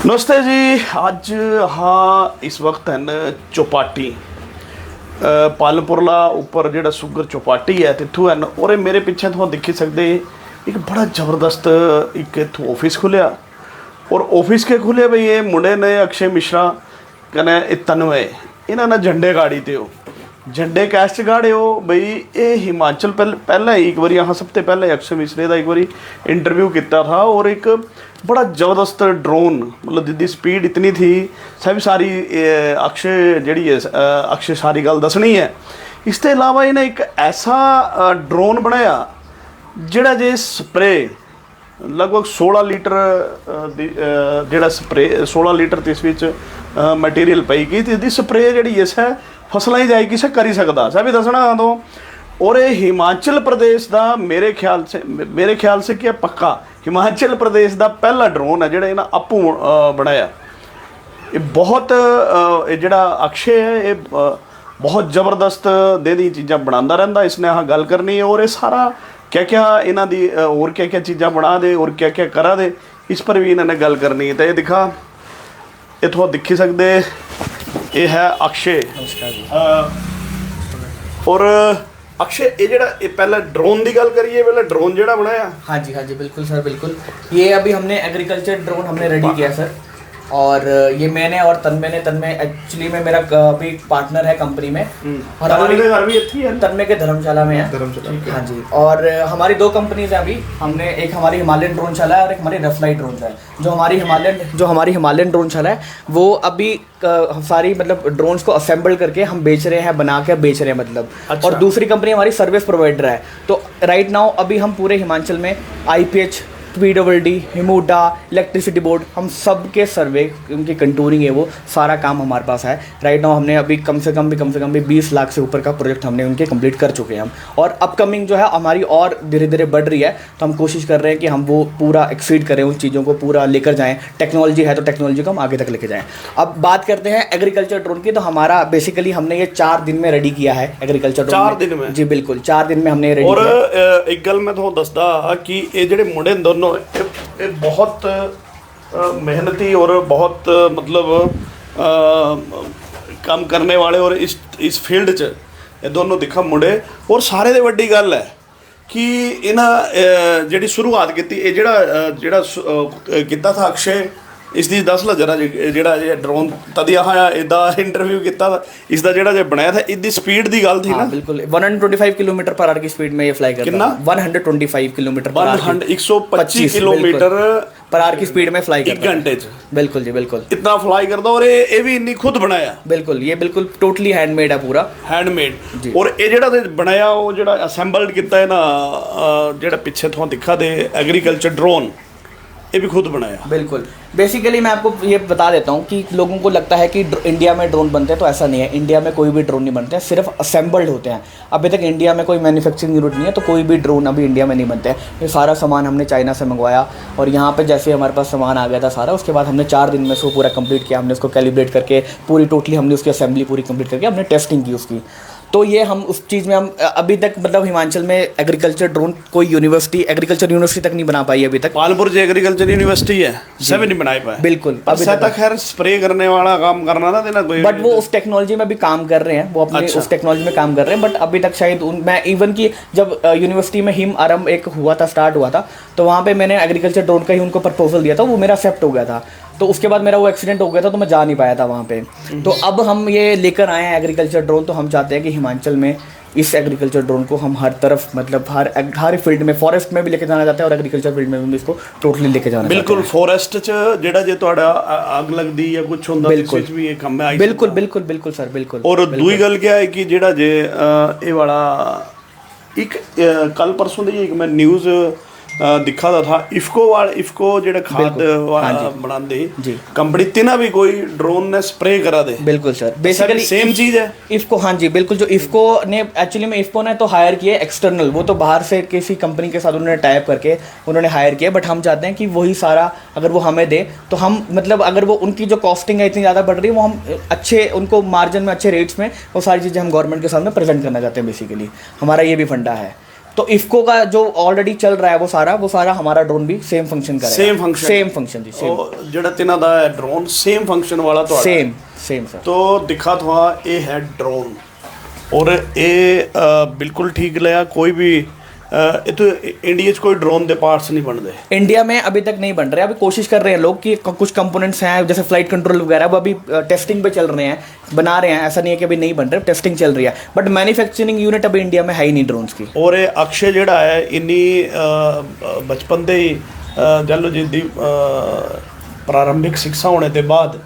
नमस्ते जी। अज हाँ इस वक्त हैं चौपाटी पालमपुरला उपर जो सुगर चौपाटी है तिथों हैं और मेरे पिछे तुम देखी सकते एक बड़ा जबरदस्त एक इतों ऑफिस खुलिया और ऑफिस के खुले बई ये मुंडे ने अक्षय मिश्रा कने तनवे इन्होंने झंडे गाड़ी थे झंडे कैस्ट गाड़े हो बई ये हिमाचल पहले एक बार यहाँ सब तो पहले अक्षय मिश्रे का एक बार इंटरव्यू किया था और एक बड़ा ज़बरदस्त ड्रोन मतलब जिसकी स्पीड इतनी थी सारी अक्षय जी है अक्षय सारी गल दसनी है। इसके अलावा इन्हें एक ऐसा ड्रोन बनाया जिहड़ा जे स्प्रे लगभग 16 लीटर जोड़ा स्प्रे 16 लीटर इस मटीरियल पई की इसकी स्प्रे जी इस है फसलों ही जाएगी से कर ही सकता सा भी दसना तो। और ये हिमाचल प्रदेश का मेरे ख्याल से क्या पक्का हिमाचल प्रदेश का पहला ड्रोन है जोड़ा इन्हें आपू बनाया। ये बहुत जोड़ा अक्षय है ये बहुत जबरदस्त दे दी चीज़ां बनाता रहता इसने हाँ गल करनी है और ये सारा क्या क्या इन्हों दी और क्या क्या चीज़ां बना दे और क्या क्या करा दे इस पर भी इन्होंने गल करनी है। तो ये दिखा ये थोड़ा दिखी सकते ये है अक्षय और अक्षय ये जरा पहले ड्रोन की गल करिए पहले ड्रोन जरा बनाया। हाँ जी बिल्कुल सर बिल्कुल। ये अभी हमने एग्रीकल्चर ड्रोन हमने रेडी किया सर और ये मैंने और तन्मय एक्चुअली में मेरा अभी पार्टनर है कंपनी में और तन्मय के धर्मशाला में है। हाँ जी और हमारी दो कंपनीज हैं अभी हमने एक हमारी हिमालयन ड्रोन चला है और एक हमारी रफलाइट ड्रोन है। जो हमारी हिमालयन ड्रोन चला है वो अभी सारी मतलब ड्रोन्स को असेंबल करके हम बेच रहे हैं बना के बेच रहे हैं मतलब। अच्छा। और दूसरी कंपनी हमारी सर्विस प्रोवाइडर है तो राइट नाउ अभी हम पूरे हिमाचल में IPH PWD हिमूडा इलेक्ट्रिसिटी बोर्ड हम सब के सर्वे उनकी कंटूरिंग है वो सारा काम हमारे पास है राइट नाउ। हमने अभी कम से कम भी 20 लाख से ऊपर का प्रोजेक्ट हमने उनके कंप्लीट कर चुके हैं हम और अपकमिंग जो है हमारी और धीरे धीरे बढ़ रही है तो हम कोशिश कर रहे हैं कि हम वो पूरा एक्सीड करें उन चीज़ों को पूरा लेकर जाएँ। टेक्नोलॉजी है तो टेक्नोलॉजी को हम आगे तक लेकर जाएँ। अब बात करते हैं एग्रीकल्चर ड्रोन की तो हमारा बेसिकली हमने ये 4 दिन में रेडी किया है एग्रीकल्चर ड्रोन 4 दिन में। जी बिल्कुल 4 दिन में हमने रेडी और एक गल मैं तो दसदा कि ये जो मुंडे दोनों ये बहुत मेहनती और बहुत मतलब काम करने वाले और इस फील्ड च ये दोनों दिखा मुंडे और सारे दे वड्डी गल है कि इन्हां जिहड़ी शुरुआत की ये जिहड़ा किया था अक्षय इसकी दस ला जरा जिहड़ा ड्रोन तदिया हाँ इदा इंटरव्यू किया था इसका जिहड़ा बनाया था इसकी स्पीड की गल थी ना। बिल्कुल 125 किलोमीटर पर आवर की स्पीड में ये फ्लाई करता है 125 किलोमीटर 125 किलोमीटर पर आवर की स्पीड में फ्लाई करता है 1 घंटे बिल्कुल जी बिल्कुल इतना फ्लाई करता और ये भी इन्नी खुद बनाया बिल्कुल ये बिल्कुल टोटली हैंडमेड है पूरा हैंडमेड। और ये जिहड़ा बनाया वो जिहड़ा असेंबल्ड किया है ना जिहड़ा पिछे तुहां दिखा दे एग्रीकल्चर ड्रोन ये भी खुद बनाया बिल्कुल। बेसिकली मैं आपको ये बता देता हूँ कि लोगों को लगता है कि इंडिया में ड्रोन बनते हैं तो ऐसा नहीं है। इंडिया में कोई भी ड्रोन नहीं बनते हैं सिर्फ असेंबल्ड होते हैं। अभी तक इंडिया में कोई मैन्युफैक्चरिंग यूनिट नहीं है तो कोई भी ड्रोन अभी इंडिया में नहीं बनते हैं। ये सारा सामान हमने चाइना से मंगवाया और यहाँ पे जैसे हमारे पास सामान आ गया था सारा उसके बाद हमने 4 दिन में उसको पूरा कंप्लीट किया। हमने उसको कैलिब्रेट करके पूरी टोटली हमने उसकी असेंबली पूरी कंप्लीट करके हमने टेस्टिंग की उसकी। तो ये हम उस चीज़ में हम अभी तक मतलब हिमाचल में एग्रीकल्चर ड्रोन कोई यूनिवर्सिटी एग्रीकल्चर यूनिवर्सिटी तक नहीं बना पाई अभी तक। पालमपुर जो एग्रीकल्चर यूनिवर्सिटी है सब नहीं बना पाए बिल्कुल अभी तक खैर स्प्रे करने वाला काम करना था देना कोई बट वो उस टेक्नोलॉजी में भी काम कर रहे हैं वो अपने उस टेक्नोलॉजी में काम कर रहे हैं बट अभी तक शायद मैं इवन की जब यूनिवर्सिटी में हिम आरंभ एक हुआ था स्टार्ट हुआ था तो वहाँ पे मैंने एग्रीकल्चर ड्रोन का ही उनको प्रपोजल दिया था वो मेरा एक्सेप्ट हो गया था। तो उसके बाद मेरा वो एक्सीडेंट हो गया था तो मैं जा नहीं पाया था वहाँ पे। तो अब हम ये लेकर आए हैं एग्रीकल्चर ड्रोन तो हम चाहते हैं कि हिमाचल में इस एग्रीकल्चर ड्रोन को हम हर तरफ मतलब हर फील्ड में फॉरेस्ट में भी लेके जाना चाहते हैं और एग्रीकल्चर फील्ड में भी इसको टोटली लेके जाना बिल्कुल। फॉरेस्ट च जेड़ा जे तुहाडा आग लगदी या कुछ हुंदा बिल्कुल भी ये काम है बिल्कुल सर बिल्कुल। और दूई गल क्या है कि जेड़ा जे ये वाला एक कल परसों दी एक मैं न्यूज़ दिखा था इफको जेड़ा खाद बनाते कंपनी तिना भी कोई ड्रोन ने स्प्रे करा दे बिल्कुल सर बेसिकली सेम चीज़ है इफको। हाँ जी बिल्कुल जो इफको ने एक्चुअली में इफको ने तो हायर किया एक्सटर्नल वो तो बाहर से किसी कंपनी के साथ उन्होंने टाइप करके उन्होंने हायर किया बट हम चाहते हैं कि वही सारा अगर वो हमें दे तो हम मतलब अगर वो उनकी जो कॉस्टिंग है इतनी ज़्यादा बढ़ रही है वो हम अच्छे उनको मार्जिन में अच्छे रेट्स में वो सारी चीज़ें हम गवर्नमेंट के सामने प्रेजेंट करना चाहते हैं। बेसिकली हमारा ये भी फंडा है तो इफको का जो ऑलरेडी चल रहा है वो सारा हमारा ड्रोन भी सेम फंक्शन करेगा। सेम फंक्शन जी, सेम ਜਿਹੜਾ ਤਿੰਨਾਂ ਦਾ ਹੈ ਡਰੋਨ ਸੇਮ ਫੰਕਸ਼ਨ ਵਾਲਾ ਤੁਹਾਡਾ सेम सर। तो दिखा था ये है ड्रोन और ये बिल्कुल ठीक लिया कोई भी ये तो इंडिया कोई ड्रोन के पार्ट्स नहीं बनते इंडिया में अभी तक नहीं बन रहे। अभी कोशिश कर रहे हैं लोग कि कुछ कंपोनेंट्स हैं जैसे फ्लाइट कंट्रोल वगैरह वो अभी टेस्टिंग पे चल रहे हैं, बना रहे हैं। ऐसा नहीं है कि अभी नहीं बन रहे, टेस्टिंग चल रही है, बट मैन्युफैक्चरिंग यूनिट अभी इंडिया में है ही नहीं ड्रोन्स की। और ये अक्षय जिहड़ा है इन्नी बचपन दे जलो जी दी प्रारंभिक शिक्षा होने के बाद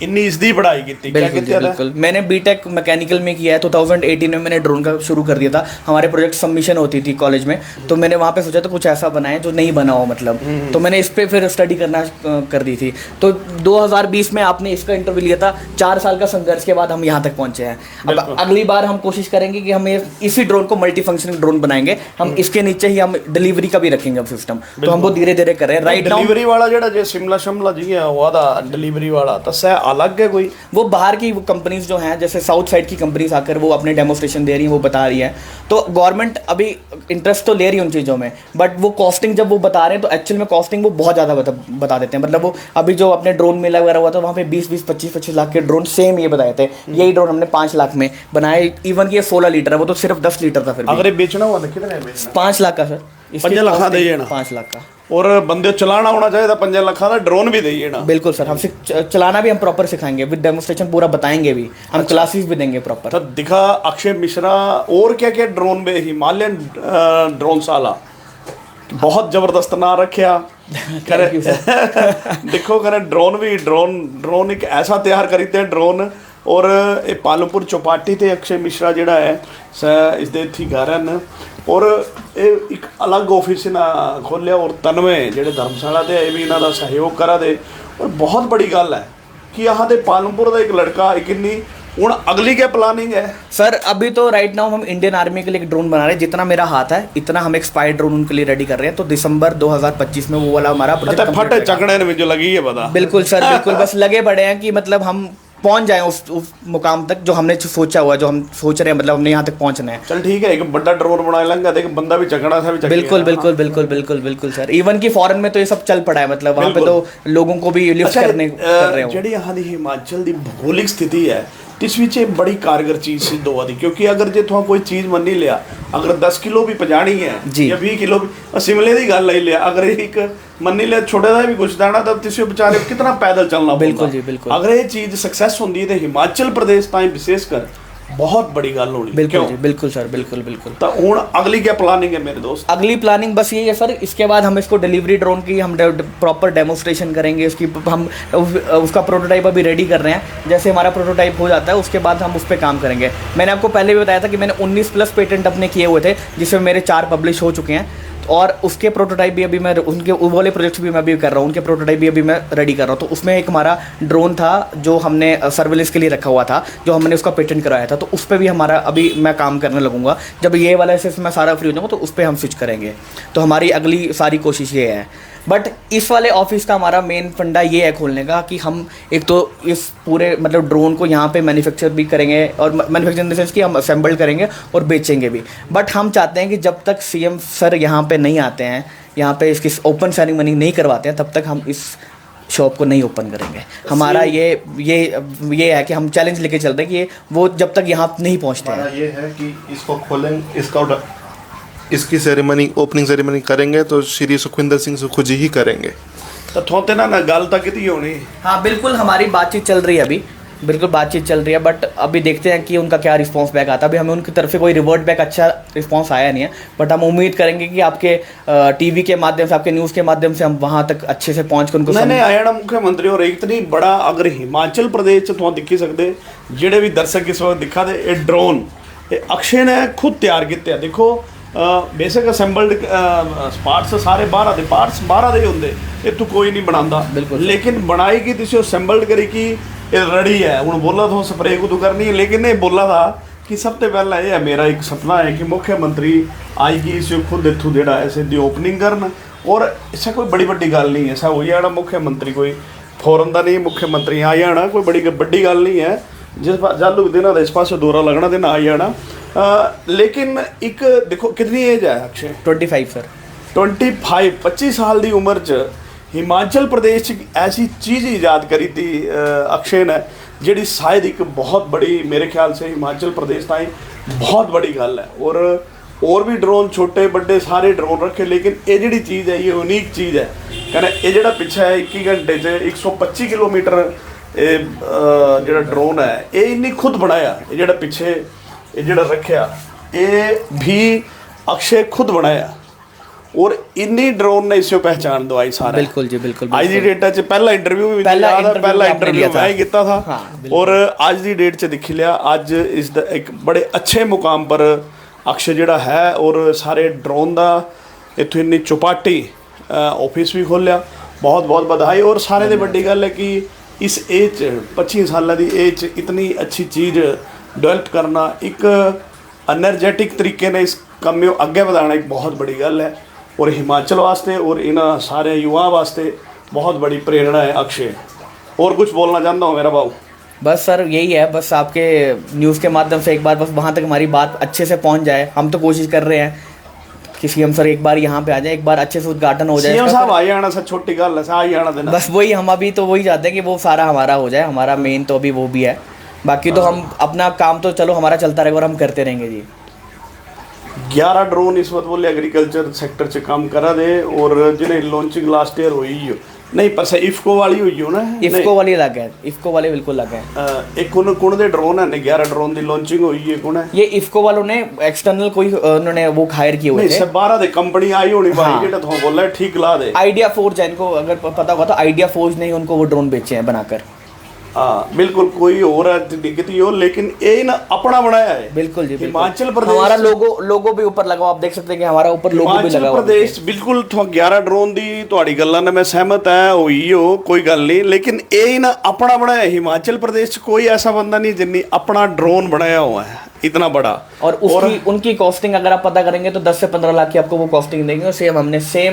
इन्नी इसकी पढ़ाई की। बिल्कुल मैंने बीटेक मैकेनिकल में किया है। 2018 में मैंने ड्रोन का शुरू कर दिया था। हमारे प्रोजेक्ट सबमिशन होती थी कॉलेज में, तो मैंने वहाँ पे सोचा था कुछ ऐसा बनाए जो नहीं बना हो मतलब। तो मैंने इस पे फिर स्टडी करना कर दी थी। तो 2020 में आपने इसका इंटरव्यू लिया था। 4 साल का संघर्ष के बाद हम यहाँ तक पहुँचे हैं। अब अगली बार हम कोशिश करेंगे कि हम इसी ड्रोन को मल्टी फंक्शनल ड्रोन बनाएंगे। हम इसके नीचे ही हम डिलीवरी का भी रखेंगे अब सिस्टम। तो हम वो धीरे धीरे कर रहे हैं। राइट डिलीवरी वाला जो शिमला जी है वो डिलीवरी वाला तो सह अलग है कोई। वो बाहर की कंपनीज जो हैं जैसे साउथ साइड की कंपनीज आकर वो अपने डेमोस्ट्रेशन दे रही हैं, वो बता रही हैं। तो गवर्नमेंट अभी इंटरेस्ट तो ले रही है उन चीज़ों में, बट वो कॉस्टिंग जब वो बता रहे हैं तो एक्चुअल में कॉस्टिंग वो बहुत ज़्यादा बता देते हैं। मतलब वो अभी जो अपने ड्रोन मेला वगैरह हुआ था वहाँ पे 20-20, 25-25 लाख के ड्रोन सेम ये बताए थे। यही ड्रोन हमने 5 लाख में बनाए। इवन कि ये 16 लीटर है, वो तो सिर्फ 10 लीटर था। फिर अगर बेचना हुआ तो कितना 5 लाख का सर। 5 लाख दे जाना। 5 लाख का और बंदे चलाना होना चाहिए था 5 लाख का ड्रोन भी दे ना। बिल्कुल सर, हमसे चलाना भी हम प्रॉपर सिखाएंगे, विद डेमोस्ट्रेशन पूरा बताएंगे भी। हम क्लासेस भी देंगे प्रॉपर। तो दिखा अक्षय मिश्रा और क्या क्या ड्रोन में हिमालयन ड्रोन साला बहुत जबरदस्त ना रखा करे देखो करे ड्रोन एक ऐसा तैयार करीते हैं ड्रोन। और ये पालमपुर चौपाटी ते अक्षय मिश्रा जिहड़ा है इसदे इत्थे घर हैं और ये एक अलग ऑफिस ना खोलिया। और तनवे जिहड़े धर्मशाला ते ये भी इन्हां दा सहयोग करा दे। और बहुत बड़ी गल है कि यहाँ दे पालमपुर का एक लड़का एक इन्नी हूँ अगली क्या प्लानिंग है सर? अभी तो राइट नाउ हम इंडियन आर्मी के लिए एक ड्रोन बना रहे हैं। जितना मेरा हाथ है इतना हम एक स्पाई ड्रोन उनके लिए रेडी कर रहे हैं। तो दिसंबर 2025 में वो वाला हमारा प्रोजेक्ट फटे चकड़े में जो लगी है पता। बिल्कुल सर, बिल्कुल। बस लगे पड़े हैं कि मतलब हम पहुंच जाए उस मुकाम तक जो हमने सोचा हुआ, जो हम सोच रहे हैं। मतलब हमने यहाँ तक पहुंचना है। चल ठीक है, एक बड़ा ड्रोन बना लेंगे, एक बंदा भी चकड़ा सा भी। बिल्कुल बिल्कुल बिल्कुल बिल्कुल बिल्कुल सर। इवन कि फॉरेन में तो ये सब चल पड़ा है। मतलब वहाँ पे तो लोगों को भी लिफ्ट कर रहे हो। ਜਿਹੜੀ यहाँ ਦੀ हिमाचल की भूगोलिक स्थिति है इस विच बड़ी कारगर चीज़ सिद्ध हुआ थी। क्योंकि अगर जे तुहां कोई चीज़ मनी लिया, अगर 10 किलो भी पजानी है या 20 किलो भी शिमले की गल ले लिया, अगर एक मनी लिया छोटे का भी कुछ दाना तब तुम बेचारे कितना पैदल चलना। बिल्कुल जी बिल्कुल। अगर ये चीज़ सक्सैस होंदी है तो हिमाचल प्रदेश ताईं विशेषकर बहुत बड़ी गल होनी। बिल्कुल जी बिल्कुल सर, बिल्कुल बिल्कुल। तो हुण अगली क्या प्लानिंग है मेरे दोस्त? अगली प्लानिंग बस यही है सर। इसके बाद हम इसको डिलीवरी ड्रोन की हम प्रॉपर डेमोस्ट्रेशन करेंगे। उसकी हम उसका प्रोटोटाइप अभी रेडी कर रहे हैं। जैसे हमारा प्रोटोटाइप हो जाता है उसके बाद हम उस पर काम करेंगे। मैंने आपको पहले भी बताया था कि मैंने 19+ पेटेंट अपने किए हुए थे, जिसमें मेरे 4 पब्लिश हो चुके हैं। और उसके प्रोटोटाइप भी अभी मैं उनके वाले प्रोजेक्ट्स भी मैं अभी कर रहा हूँ। उनके प्रोटोटाइप भी अभी मैं रेडी कर रहा हूँ। तो उसमें एक हमारा ड्रोन था जो हमने सर्विलेंस के लिए रखा हुआ था, जो हमने उसका पेटेंट कराया था। तो उस पर भी हमारा अभी मैं काम करने लगूंगा। जब ये वाला ऐसे मैं सारा फ्री हो जाऊँगा तो उस पर हम स्विच करेंगे। तो हमारी अगली सारी कोशिश ये है। बट इस वाले ऑफिस का हमारा मेन फंडा ये है खोलने का कि हम एक तो इस पूरे मतलब ड्रोन को यहाँ पे मैन्युफैक्चर भी करेंगे, और मैन्युफैक्चर इन द सेंस कि हम असेंबल करेंगे और बेचेंगे भी। बट हम चाहते हैं कि जब तक सीएम सर यहाँ पे नहीं आते हैं, यहाँ पे इसकी ओपन सेरेमनी नहीं करवाते हैं, तब तक हम इस शॉप को नहीं ओपन करेंगे। हमारा ये है कि हम चैलेंज लेके चल रहे हैं कि ये वो जब तक यहाँ नहीं पहुँचते हैं। ये है कि इसको खोलें, इसकी सेरेमनी, ओपनिंग सेरेमनी करेंगे तो श्री सुखविंदर सिंह सुक्खू जी ही करेंगे। तो थोते ना गल तक कितनी होनी? हाँ बिल्कुल, हमारी बातचीत चल रही है अभी, बिल्कुल बातचीत चल रही है। बट अभी देखते हैं कि उनका क्या रिस्पांस बैक आता है। अभी हमें उनकी तरफ से कोई रिवर्ट बैक अच्छा रिस्पांस आया नहीं है। बट हम उम्मीद करेंगे कि आपके टीवी के माध्यम से, आपके न्यूज़ के माध्यम से हम वहाँ तक अच्छे से पहुँच कर उनको नहीं आया ना मुख्यमंत्री। और एक इतनी बड़ा अगर हिमाचल प्रदेश तुम दिखी सकते जेडे भी दर्शक इस वक्त दिखा दे, ये ड्रोन ये अक्षय ने खुद तैयार किए। देखो बेसिक असेंबल्ड पार्ट्स सारे बाहर दे पार्ट्स बाहर दे होंगे, इतों कोई नहीं बनाता। लेकिन बनाई की तुम असेंबल्ड करी कि रेडी है। हूँ बोला तो स्प्रे को तो करनी है, लेकिन ये बोला था कि सब तो पहला ये है, मेरा एक सपना है कि मुख्यमंत्री आई कि इस खुद इतों जोड़ा ऐसे दी ओपनिंग करन। और ऐसा कोई बड़ी बड़ी गल नहीं है। ऐसा हो जाना मुख्यमंत्री कोई फॉरन का नहीं, मुख्यमंत्री आ जाना कोई बड़ी बड़ी गल नहीं है। ਜਿਸ ਜਦ ਲੁਕਦੇ ਨਾ ਇਸ ਪਾਸੇ ਦੌਰਾ ਲੱਗਣਾ ਤੇ ਨਾ ਹੀ ਆਣਾ। ਲੇਕਿਨ ਇੱਕ ਦੇਖੋ ਕਿੰਨੀ ਏਜ ਹੈ ਅਕਸ਼ੇ? 25 ਸਰ। 25 ਸਾਲ ਦੀ ਉਮਰ 'ਚ ਹਿਮਾਚਲ ਪ੍ਰਦੇਸ਼ 'ਚ ਇੱਕ ਐਸੀ ਚੀਜ਼ ਈਜਾਦ ਕਰੀ ਤੀ ਅਕਸ਼ੇ ਨੇ ਜਿਹੜੀ ਸ਼ਾਇਦ ਇੱਕ ਬਹੁਤ ਬੜੀ ਮੇਰੇ ਖਿਆਲ ਸੇ ਹਿਮਾਚਲ ਪ੍ਰदेश ताई बहुत बड़ी गल है। और भी ड्रोन छोटे बड़े सारे ड्रोन रखे, लेकिन ये जी चीज़ है ये यूनीक चीज़ है। कहना ये जो पिछा है 21 घंटे से 125 किलोमीटर जो ड्रोन है ये इन्नी खुद बनाया। ये जो पिछे ये जो रखा ये भी अक्षय खुद बनाया और इन्नी ड्रोन ने इसको पहचान दवाई सारा। बिल्कुल जी बिल्कुल। आज की डेट च पहला इंटरव्यू भी पहला इंटरव्यू मैं ही किया था। हाँ, और आज की डेट च देखी लिया अज इस एक बड़े अच्छे मुकाम पर अक्षय जिहड़ा है और सारे ड्रोन का इत्थों इन्नी चौपाटी ऑफिस भी खोलिया। बहुत बहुत बधाई। और सारे दी बड़ी गल है कि इस एज 25 साल की एज इतनी अच्छी चीज़ डेवलप करना एक एनर्जेटिक तरीके ने इस काम में अगे बढ़ाना एक बहुत बड़ी गल है और हिमाचल वास्ते और इन्होंने सारे युवाओं वास्ते बहुत बड़ी प्रेरणा है अक्षय। और कुछ बोलना चाहता हूँ मेरा भाऊ? बस सर यही है, बस आपके न्यूज़ के माध्यम से एक बार बस वहाँ तक हमारी बात अच्छे से पहुँच जाए। हम तो कोशिश कर रहे हैं कि सीएम सर एक बार यहाँ पे आ जाए, एक बार अच्छे से उद्घाटन हो जाए। सीएम साहब आ जाना सर, छोटी गल है, आ जाना देना। बस वही हम अभी तो वही चाहते हैं कि वो सारा हमारा हो जाए। हमारा मेन तो अभी वो भी है, बाकी तो हम अपना काम तो चलो हमारा चलता रहेगा और हम करते रहेंगे जी। 11 ड्रोन इस वक्त बोले एग्रीकल्चर सेक्टर से काम करा दे और जिन्हें लॉन्चिंग लास्ट ईयर हुई हो नहीं पर से इफ्को वाली हुई हो ना। इफ्को वाली अलग है, इफ्को वाले बिल्कुल अलग है। एक कौन दे ड्रोन है 11 ड्रोन दी लॉन्चिंग हुई है कौन है? ये इफ्को वालों ने एक्सटर्नल कोई उन्होंने वो हायर किए हुए थे। नहीं 12 दे कंपनी आई होनी भाई जेटा तो बोला ठीक ला दे। आइडिया फोर्ज इनको अगर पता होगा तो आइडिया फोर्ज ने ही उनको वो ड्रोन बेचे हैं बनाकर। हाँ बिल्कुल, कोई और दिक्कती हो लेकिन ये ना अपना बनाया है। बिल्कुल जी हिमाचल प्रदेश हमारा लोगो भी ऊपर लगा, आप देख सकते हैं कि हमारा ऊपर लोगो भी लगा। हिमाचल प्रदेश बिल्कुल 11 ड्रोन दी ਤੁਹਾਡੀ ਗੱਲਾਂ ਨਾਲ मैं सहमत है हुई हो कोई गल नहीं, लेकिन ये ना अपना बनाया। हिमाचल प्रदेश कोई ऐसा बंदा नहीं जिन्नी अपना ड्रोन बनाया हुआ है इतना बड़ा। और उसकी उनकी कॉस्टिंग अगर आप पता करेंगे तो 10 से 15 लाख की आपको वो कॉस्टिंग देंगे। और सेम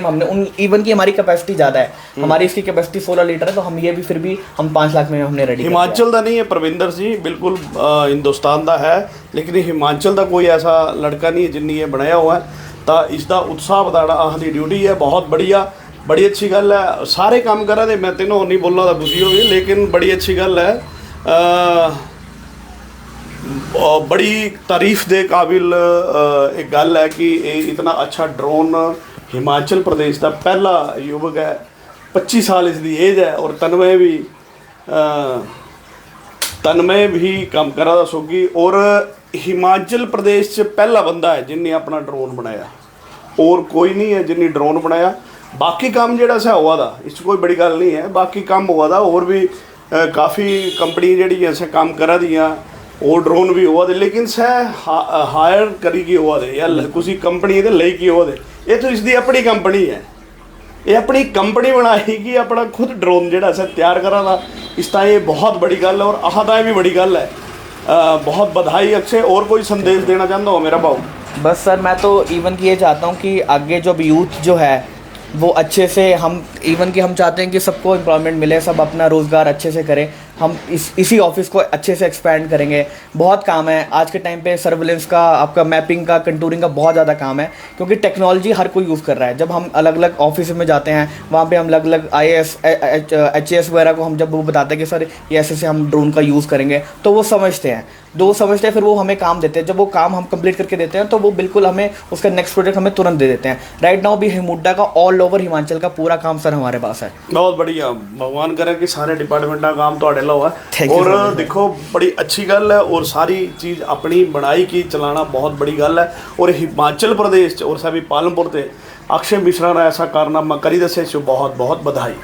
हमने उन इवन की हमारी कैपेसिटी ज़्यादा है, हमारी इसकी कैपेसिटी 16 लीटर है, तो हम ये भी फिर भी हम 5 लाख में हमने रेडी। हिमाचल का नहीं है परविंदर जी, बिल्कुल हिंदुस्तान का है, लेकिन हिमाचल का कोई ऐसा लड़का नहीं है जिन्नी ये बनाया हुआ है। तो इसका उत्साह बढ़ाना अहदी ड्यूटी है। बहुत बढ़िया, बड़ी अच्छी गल है। सारे काम करा दे, मैं तेनों नहीं बोलना तो खुशी होगी, लेकिन बड़ी अच्छी गल है। बड़ी तारीफ दे काबिल एक गल है कि इतना अच्छा ड्रोन हिमाचल प्रदेश का पहला युवक है। 25 साल इसकी एज है और तन्मय भी काम करा दा सोगी। और हिमाचल प्रदेश च पहला बंदा है जिन्हें अपना ड्रोन बनाया, और कोई नहीं है जिन्हें ड्रोन बनाया। बाकी काम जेड़ा सा हुआ था इस कोई बड़ी गल नहीं है, बाकी काम हुआ था और भी काफ़ी कंपनी जी ऐसे काम करा दियाँ और ड्रोन भी हुआ दे, लेकिन सह हायर करी की हुआ दे या किसी कंपनी दे ले की हुआ दे। ये तो इसकी अपनी कंपनी है, ये अपनी कंपनी बनाएगी, अपना खुद ड्रोन जेड़ा सा तैयार करा था। इस ताई ये बहुत बड़ी गल है और आहदाएँ भी बड़ी गल है। बहुत बधाई अक्षय। और कोई संदेश देना चाहता हूँ मेरा भाऊ? बस सर मैं तो इवन की ये चाहता हूँ कि आगे जो यूथ जो है वो अच्छे से हम इवन कि हम चाहते हैं कि सबको एम्प्लॉयमेंट मिले, सब अपना रोज़गार अच्छे से करें। हम इसी ऑफिस को अच्छे से एक्सपेंड करेंगे। बहुत काम है आज के टाइम पे, सर्विलेंस का, आपका मैपिंग का, कंटूरिंग का बहुत ज़्यादा काम है, क्योंकि टेक्नोलॉजी हर कोई यूज़ कर रहा है। जब हम अलग अलग ऑफिस में जाते हैं वहाँ पे हम अलग अलग IAS HAS वगैरह को हम जब वो बताते हैं कि सर ये ऐसे हम ड्रोन का यूज़ करेंगे, तो वो समझते हैं, फिर वो हमें काम देते हैं। जब वो काम हम कंप्लीट करके देते हैं तो वो बिल्कुल हमें उसका नेक्स्ट प्रोजेक्ट हमें तुरंत दे देते हैं। राइट नाउ भी हिमुडा का ऑल ओवर हिमाचल का पूरा काम सर हमारे पास है। बहुत बढ़िया, भगवान करे कि सारे डिपार्टमेंट का काम तो लो है। और देखो बड़ी अच्छी गल है और सारी चीज़ अपनी बनाई की चलाना बहुत बड़ी गल है। और हिमाचल प्रदेश और सभी पालमपुर से अक्षय मिश्रा ने ऐसा कारनामा करी दसे, बहुत बहुत बधाई।